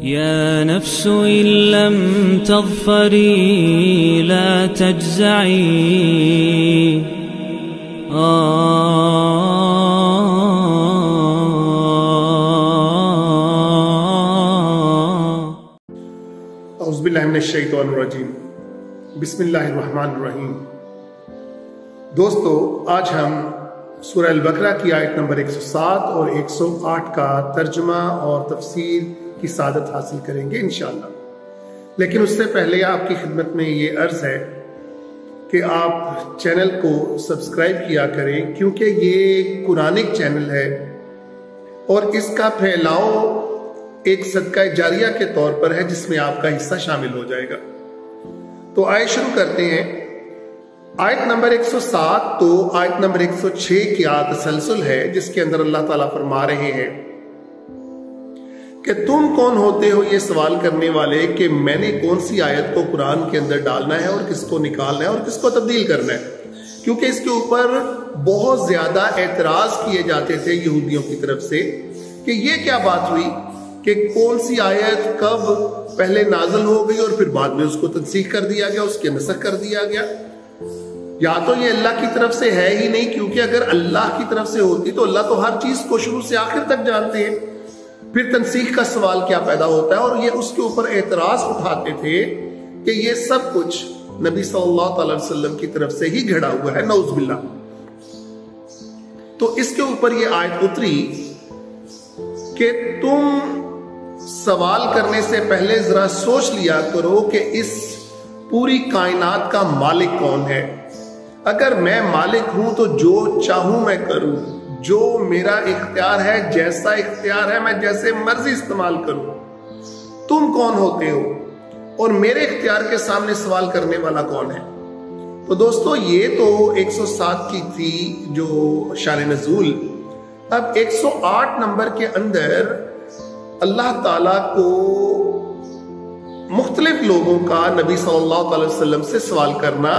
يا نفس إن لم تظفري لا تجزعي اعوذ باللہ من الشیطان الرجیم بسم اللہ الرحمن الرحیم۔ دوستو، آج ہم سورہ البقرہ کی آیت نمبر 107 اور 108 کا ترجمہ اور تفسیر کی سعادت حاصل کریں گے انشاءاللہ۔ لیکن اس سے پہلے آپ کی خدمت میں یہ عرض ہے کہ آپ چینل کو سبسکرائب کیا کریں، کیونکہ یہ قرآنک چینل ہے اور اس کا پھیلاؤ ایک صدقہ جاریہ کے طور پر ہے جس میں آپ کا حصہ شامل ہو جائے گا۔ تو آئے شروع کرتے ہیں۔ آیت نمبر 107 تو آیت نمبر 106 کی تسلسل ہے، جس کے اندر اللہ تعالیٰ فرما رہے ہیں کہ تم کون ہوتے ہو یہ سوال کرنے والے کہ میں نے کون سی آیت کو قرآن کے اندر ڈالنا ہے اور کس کو نکالنا ہے اور کس کو تبدیل کرنا ہے، کیونکہ اس کے اوپر بہت زیادہ اعتراض کیے جاتے تھے یہودیوں کی طرف سے کہ یہ کیا بات ہوئی کہ کون سی آیت کب پہلے نازل ہو گئی اور پھر بعد میں اس کو تنسیخ کر دیا گیا، اس کے نسخ کر دیا گیا۔ یا تو یہ اللہ کی طرف سے ہے ہی نہیں، کیونکہ اگر اللہ کی طرف سے ہوتی تو اللہ تو ہر چیز کو شروع سے آخر تک جانتے ہیں، پھر تنسیخ کا سوال کیا پیدا ہوتا ہے؟ اور یہ اس کے اوپر اعتراض اٹھاتے تھے کہ یہ سب کچھ نبی صلی اللہ علیہ وسلم کی طرف سے ہی گھڑا ہوا ہے، نعوذ باللہ۔ تو اس کے اوپر یہ آیت اتری کہ تم سوال کرنے سے پہلے ذرا سوچ لیا کرو کہ اس پوری کائنات کا مالک کون ہے۔ اگر میں مالک ہوں تو جو چاہوں میں کروں، جو میرا اختیار ہے، جیسا اختیار ہے میں جیسے مرضی استعمال کروں۔ تم کون ہوتے ہو اور میرے اختیار کے سامنے سوال کرنے والا کون ہے؟ تو دوستو، یہ تو 107 کی تھی جو شان نزول۔ اب 108 نمبر کے اندر اللہ تعالیٰ کو مختلف لوگوں کا نبی صلی اللہ علیہ وسلم سے سوال کرنا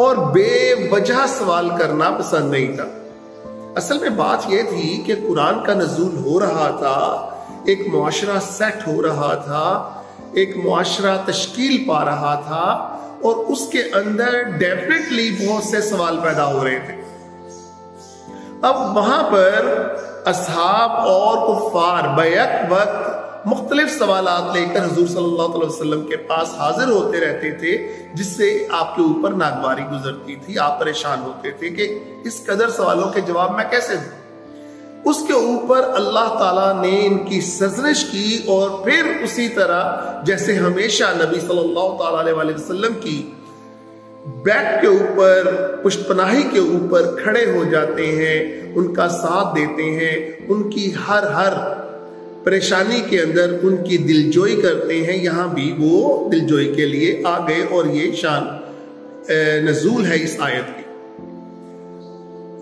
اور بے وجہ سوال کرنا پسند نہیں تھا۔ اصل میں بات یہ تھی کہ قرآن کا نزول ہو رہا تھا، ایک معاشرہ سیٹ ہو رہا تھا، ایک معاشرہ تشکیل پا رہا تھا، اور اس کے اندر ڈیفینیٹلی بہت سے سوال پیدا ہو رہے تھے۔ اب وہاں پر اصحاب اور کفار بیک وقت مختلف سوالات لے کر حضور صلی اللہ علیہ وسلم کے پاس حاضر ہوتے رہتے تھے، جس سے آپ کے اوپر ناگواری گزرتی تھی، آپ پریشان ہوتے تھے کہ اس قدر سوالوں کے جواب میں کیسے دوں۔ اس کے اوپر اللہ تعالیٰ نے ان کی سرزنش کی، اور پھر اسی طرح جیسے ہمیشہ نبی صلی اللہ علیہ وسلم کی بیک کے اوپر، پشت پناہی کے اوپر کھڑے ہو جاتے ہیں، ان کا ساتھ دیتے ہیں، ان کی ہر پریشانی کے اندر ان کی دلجوئی کرتے ہیں۔ یہاں بھی وہ دلجوئی کے لیے آ گئے، اور یہ شان نزول ہے اس آیت کی۔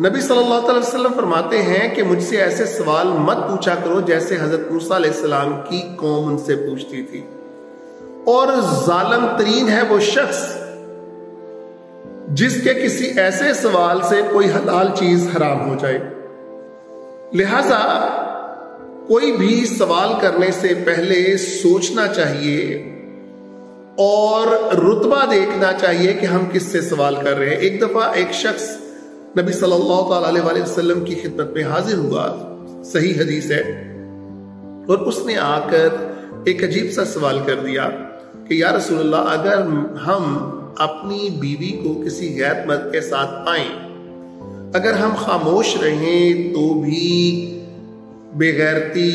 نبی صلی اللہ علیہ وسلم فرماتے ہیں کہ مجھ سے ایسے سوال مت پوچھا کرو جیسے حضرت موسیٰ علیہ السلام کی قوم ان سے پوچھتی تھی، اور ظالم ترین ہے وہ شخص جس کے کسی ایسے سوال سے کوئی حلال چیز حرام ہو جائے۔ لہذا کوئی بھی سوال کرنے سے پہلے سوچنا چاہیے اور رتبہ دیکھنا چاہیے کہ ہم کس سے سوال کر رہے ہیں۔ ایک دفعہ ایک شخص نبی صلی اللہ علیہ وسلم کی خدمت میں حاضر ہوا، صحیح حدیث ہے، اور اس نے آ کر ایک عجیب سا سوال کر دیا کہ یا رسول اللہ، اگر ہم اپنی بیوی کو کسی غیر مرد کے ساتھ پائیں، اگر ہم خاموش رہیں تو بھی بے غیرتی،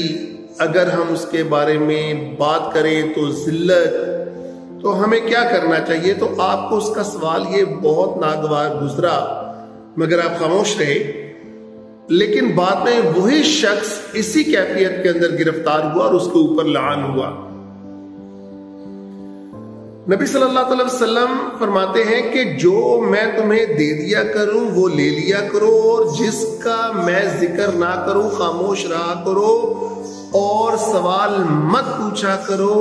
اگر ہم اس کے بارے میں بات کریں تو ذلت، تو ہمیں کیا کرنا چاہیے؟ تو آپ کو اس کا سوال یہ بہت ناگوار گزرا، مگر آپ خاموش رہے۔ لیکن بعد میں وہی شخص اسی کیفیت کے اندر گرفتار ہوا اور اس کے اوپر لعان ہوا۔ نبی صلی اللہ علیہ وسلم فرماتے ہیں کہ جو میں تمہیں دے دیا کروں وہ لے لیا کرو، اور جس کا میں ذکر نہ کروں خاموش رہا کرو، اور سوال مت پوچھا کرو،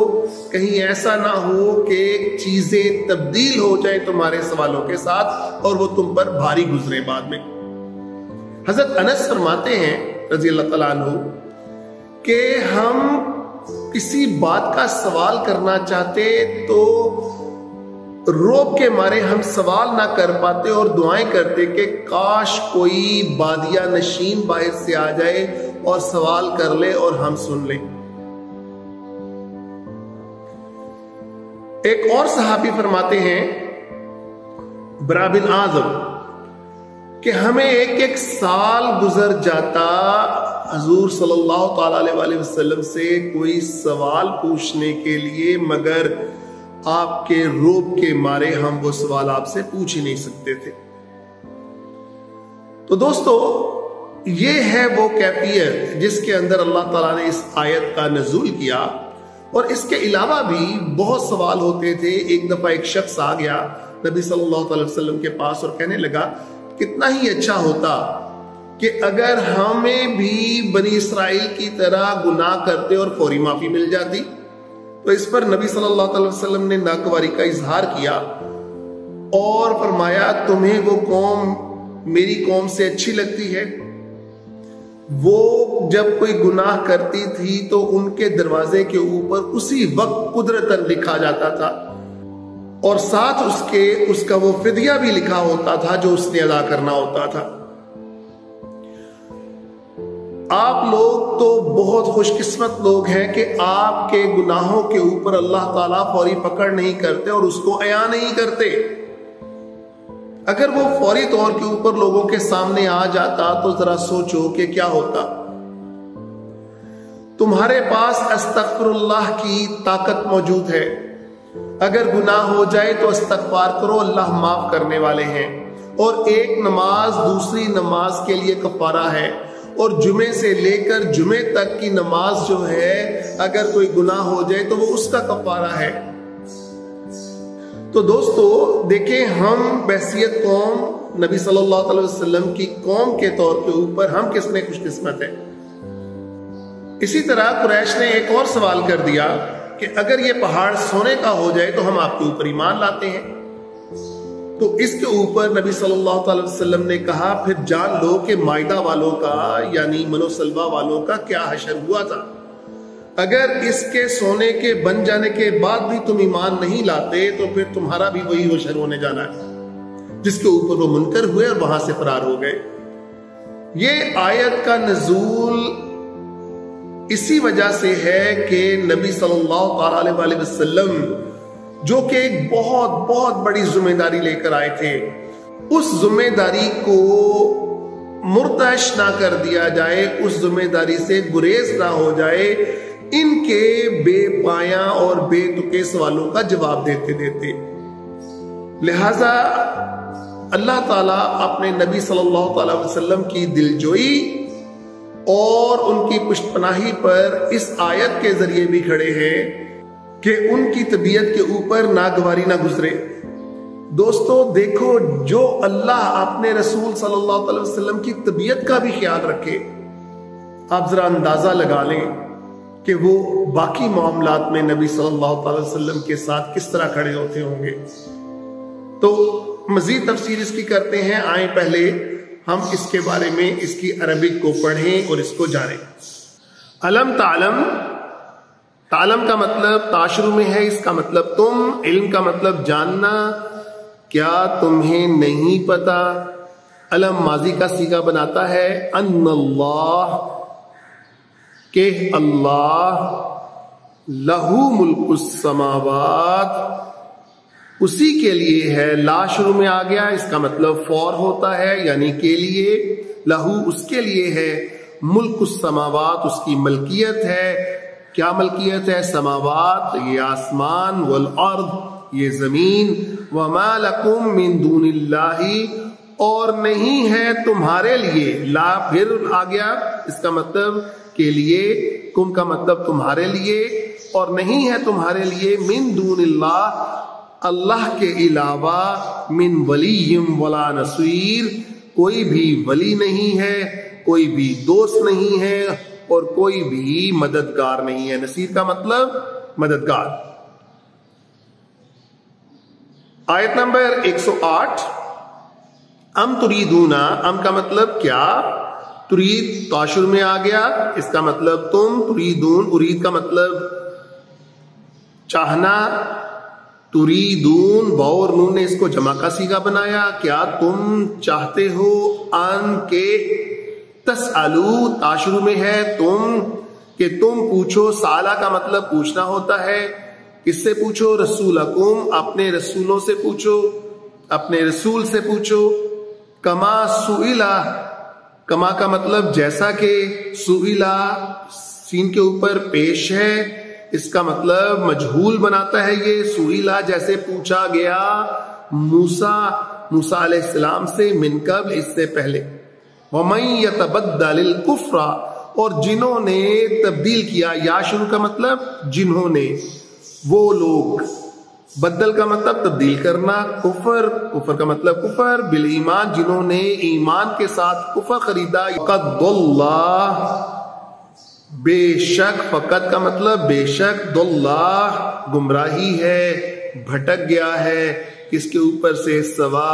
کہیں ایسا نہ ہو کہ چیزیں تبدیل ہو جائیں تمہارے سوالوں کے ساتھ اور وہ تم پر بھاری گزرے بعد میں۔ حضرت انس فرماتے ہیں رضی اللہ تعالیٰ عنہ کہ ہم کسی بات کا سوال کرنا چاہتے تو روب کے مارے ہم سوال نہ کر پاتے اور دعائیں کرتے کہ کاش کوئی بادیہ نشین باہر سے آ جائے اور سوال کر لے اور ہم سن لیں۔ ایک اور صحابی فرماتے ہیں برا بن عازب کہ ہمیں ایک سال گزر جاتا حضور صلی اللہ تعالی علیہ وسلم سے کوئی سوال پوچھنے کے لیے، مگر آپ کے روب کے مارے ہم وہ سوال آپ سے پوچھ ہی نہیں سکتے تھے۔ تو دوستو، یہ ہے وہ کیفیت جس کے اندر اللہ تعالیٰ نے اس آیت کا نزول کیا، اور اس کے علاوہ بھی بہت سوال ہوتے تھے۔ ایک دفعہ ایک شخص آ گیا نبی صلی اللہ علیہ وسلم کے پاس اور کہنے لگا کتنا ہی اچھا ہوتا کہ اگر ہمیں بھی بنی اسرائیل کی طرح گناہ کرتے اور فوری معافی مل جاتی۔ تو اس پر نبی صلی اللہ علیہ وسلم نے ناگواری کا اظہار کیا اور فرمایا تمہیں وہ قوم میری قوم سے اچھی لگتی ہے؟ وہ جب کوئی گناہ کرتی تھی تو ان کے دروازے کے اوپر اسی وقت قدرتاً لکھا جاتا تھا، اور ساتھ اس کا وہ فدیہ بھی لکھا ہوتا تھا جو اس نے ادا کرنا ہوتا تھا۔ آپ لوگ تو بہت خوش قسمت لوگ ہیں کہ آپ کے گناہوں کے اوپر اللہ تعالیٰ فوری پکڑ نہیں کرتے اور اس کو عیاں نہیں کرتے۔ اگر وہ فوری طور کے اوپر لوگوں کے سامنے آ جاتا تو ذرا سوچو کہ کیا ہوتا۔ تمہارے پاس استغفر اللہ کی طاقت موجود ہے، اگر گناہ ہو جائے تو استغفار کرو، اللہ معاف کرنے والے ہیں، اور ایک نماز دوسری نماز کے لیے کفارہ ہے، اور جمعے سے لے کر جمعے تک کی نماز جو ہے اگر کوئی گناہ ہو جائے تو وہ اس کا کفارہ ہے۔ تو دوستو دیکھیں، ہم بحثیت قوم نبی صلی اللہ علیہ وسلم کی قوم کے طور کے اوپر ہم کس میں خوش قسمت ہیں۔ اسی طرح قریش نے ایک اور سوال کر دیا کہ اگر یہ پہاڑ سونے کا ہو جائے تو ہم آپ کے اوپر ایمان لاتے ہیں۔ تو اس کے اوپر نبی صلی اللہ علیہ وسلم نے کہا پھر جان لو کہ مائدہ والوں کا یعنی منو سلوا والوں کا کیا حشر ہوا تھا۔ اگر اس کے سونے کے بن جانے کے بعد بھی تم ایمان نہیں لاتے تو پھر تمہارا بھی وہی حشر ہونے جانا ہے، جس کے اوپر وہ منکر ہوئے اور وہاں سے فرار ہو گئے۔ یہ آیت کا نزول اسی وجہ سے ہے کہ نبی صلی اللہ علیہ وسلم جو کہ ایک بہت بہت بڑی ذمہ داری لے کر آئے تھے، اس ذمہ داری کو مرتعش نہ کر دیا جائے، اس ذمہ داری سے گریز نہ ہو جائے، ان کے بے پایاں اور بے تکے سوالوں کا جواب دیتے دیتے۔ لہذا اللہ تعالیٰ اپنے نبی صلی اللہ علیہ وسلم کی دلجوئی اور ان کی پشت پناہی پر اس آیت کے ذریعے بھی کھڑے ہیں کہ ان کی طبیعت کے اوپر ناگواری نہ گزرے۔ دوستو دیکھو، جو اللہ اپنے رسول صلی اللہ علیہ وسلم کی طبیعت کا بھی خیال رکھے، آپ ذرا اندازہ لگا لیں کہ وہ باقی معاملات میں نبی صلی اللہ علیہ وسلم کے ساتھ کس طرح کھڑے ہوتے ہوں گے۔ تو مزید تفسیر اس کی کرتے ہیں، آئیں پہلے ہم اس کے بارے میں اس کی عربک کو پڑھیں اور اس کو جانیں۔ علم تعلم، تعلم کا مطلب تاشرو میں ہے، اس کا مطلب تم، علم کا مطلب جاننا، کیا تمہیں نہیں پتا؟ علم ماضی کا صیغہ بناتا ہے ان اللہ، کہ اللہ لہو ملک السماوات، اسی کے لیے ہے، لا شروع میں آ گیا، اس کا مطلب فور ہوتا ہے، یعنی کے لیے، لہو اس کے لیے ہے، ملک السماوات اس کی ملکیت ہے۔ کیا ملکیت ہے؟ سماوات یہ آسمان، والارض یہ زمین، وما لکم من دون اللہ، اور نہیں ہے تمہارے لیے، لا پھر آ گیا، اس کا مطلب کے لیے، کم کا مطلب تمہارے لیے، اور نہیں ہے تمہارے لیے، من دون اللہ اللہ کے علاوہ، من ولی ولا نصیر کوئی بھی ولی نہیں ہے، کوئی بھی دوست نہیں ہے، اور کوئی بھی مددگار نہیں ہے۔ نصیر کا مطلب مددگار۔ آیت نمبر 108، ام تریدونا، ام کا مطلب کیا، ترید تاشر میں آ گیا، اس کا مطلب تم، تریدون ارید کا مطلب چاہنا، تریدون واو اور نون نے اس کو جمع کا صیغہ بنایا، کیا تم چاہتے ہو، ان کے تسالو تا شروع میں ہے، تم کہ تم پوچھو، سالہ کا مطلب پوچھنا ہوتا ہے، کس سے پوچھو، رسولکم اپنے رسولوں سے پوچھو، اپنے رسول سے پوچھو، کما سئلا کما کا مطلب جیسا کہ، سئلا سین کے اوپر پیش ہے، اس کا مطلب مجہول بناتا ہے یہ، سئلا جیسے پوچھا گیا موسیٰ علیہ السلام سے، من قبل اس سے پہلے، وَمَن يَتَبَدَّلِ الْكُفْرَ اور جنہوں نے تبدیل کیا، یا شروع کا مطلب جنہوں نے، وہ لوگ، بدل کا مطلب تبدیل کرنا، کفر کا مطلب کفر، بالایمان جنہوں نے ایمان کے ساتھ کفر خریدا، قد اللہ بے شک، فقط کا مطلب بے شک، دلہ گمراہی ہے، بھٹک گیا ہے، کس کے اوپر سے، سوا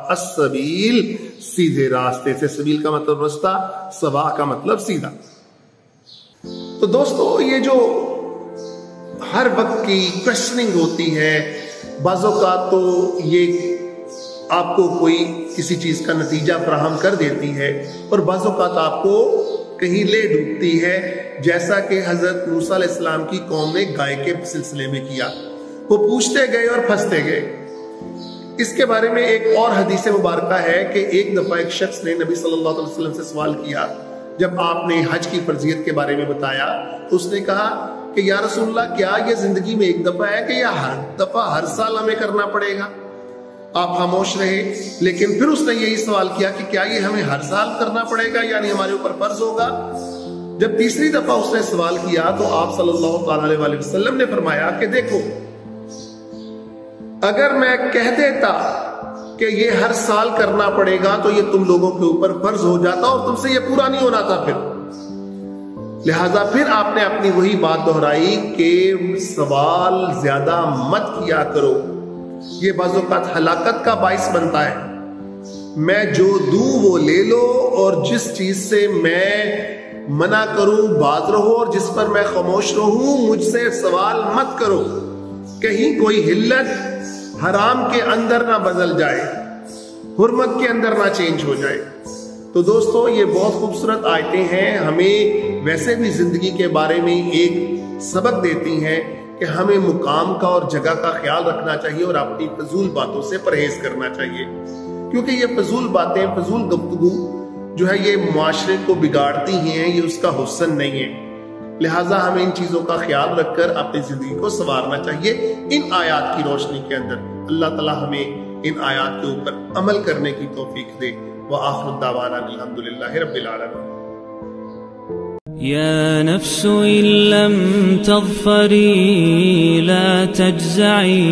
السبیل سیدھے راستے سے، سبیل کا مطلب رستہ، سوا کا مطلب سیدھا۔ تو دوستو یہ جو ہر وقت کی کوشچننگ ہوتی ہے، بعض اوقات تو یہ آپ کو کوئی کسی چیز کا نتیجہ فراہم کر دیتی ہے اور بعض اوقات آپ کو کہیں لے ڈوبتی ہے، جیسا کہ حضرت موسیٰ علیہ السلام کی قوم نے گائے کے سلسلے میں کیا، وہ پوچھتے گئے اور پھنستے گئے۔ اس کے بارے میں ایک اور حدیث مبارکہ ہے کہ ایک دفعہ ایک شخص نے نبی صلی اللہ علیہ وسلم سے سوال کیا، جب آپ نے حج کی فرضیت کے بارے میں بتایا تو اس نے کہا کہ یا رسول اللہ، کیا یہ زندگی میں ایک دفعہ ہے کہ یہ ہر دفعہ ہر سال ہمیں کرنا پڑے گا؟ آپ خاموش رہے، لیکن پھر اس نے یہی سوال کیا کہ کیا یہ ہمیں ہر سال کرنا پڑے گا، یعنی ہمارے اوپر فرض ہوگا؟ جب تیسری دفعہ اس نے سوال کیا تو آپ صلی اللہ علیہ وسلم نے فرمایا کہ دیکھو، اگر میں کہہ دیتا کہ یہ ہر سال کرنا پڑے گا تو یہ تم لوگوں کے اوپر فرض ہو جاتا اور تم سے یہ پورا نہیں ہونا تھا، پھر لہذا پھر آپ نے اپنی وہی بات دہرائی کہ سوال زیادہ مت کیا کرو، یہ بعض اوقات ہلاکت کا باعث بنتا ہے۔ میں جو دوں وہ لے لو، اور جس چیز سے میں منع کروں باز رہو، اور جس پر میں خاموش رہوں مجھ سے سوال مت کرو، کہیں کوئی حلت حرام کے اندر نہ بدل جائے، حرمت کے اندر نہ چینج ہو جائے۔ تو دوستو یہ بہت خوبصورت آیتیں ہیں، ہمیں ویسے بھی زندگی کے بارے میں ایک سبق دیتی ہیں کہ ہمیں مقام کا اور جگہ کا خیال رکھنا چاہیے اور اپنی فضول باتوں سے پرہیز کرنا چاہیے، کیونکہ یہ فضول باتیں، فضول گفتگو جو ہے یہ معاشرے کو بگاڑتی ہیں، یہ اس کا حسن نہیں ہے۔ لہٰذا ہمیں ان چیزوں کا خیال رکھ کر اپنی زندگی کو سنوارنا چاہیے ان آیات کی روشنی کے اندر۔ اللہ تعالی ہمیں ان آیات کے اوپر عمل کرنے کی توفیق دے۔ وآخر دعوانا الحمدللہ رب العالمین۔ يا نفس إن لم تظفري لا تجزعي